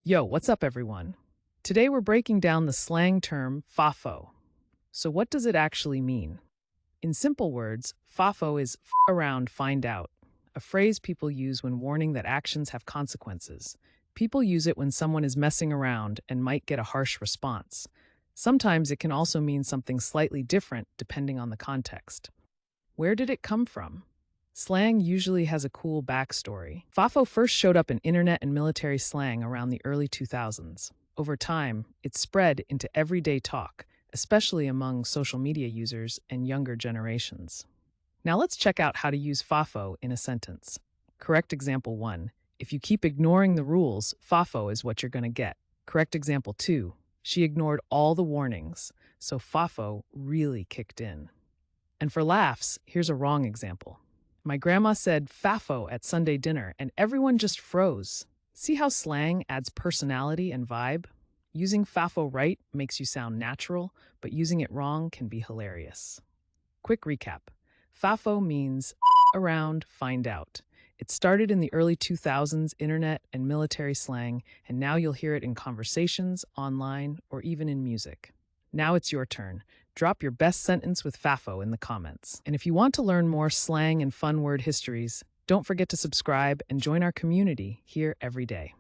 Yo, what's up, everyone? Today we're breaking down the slang term Fafo. So, what does it actually mean? In simple words, Fafo is around, find out, a phrase people use when warning that actions have consequences. People use it when someone is messing around and might get a harsh response. Sometimes it can also mean something slightly different depending on the context. Where did it come from? Slang usually has a cool backstory. Fafo first showed up in internet and military slang around the early 2000s. Over time, it spread into everyday talk, especially among social media users and younger generations. Now let's check out how to use Fafo in a sentence. Correct example 1. If you keep ignoring the rules, Fafo is what you're going to get. Correct example 2. She ignored all the warnings, so Fafo really kicked in. And for laughs, here's a wrong example. My grandma said Fafo at Sunday dinner, and everyone just froze. See how slang adds personality and vibe? Using Fafo right makes you sound natural, but using it wrong can be hilarious. Quick recap. Fafo means around, find out. It started in the early 2000s internet and military slang, and now you'll hear it in conversations, online, or even in music. Now it's your turn. Drop your best sentence with Fafo in the comments. And if you want to learn more slang and fun word histories, don't forget to subscribe and join our community here every day.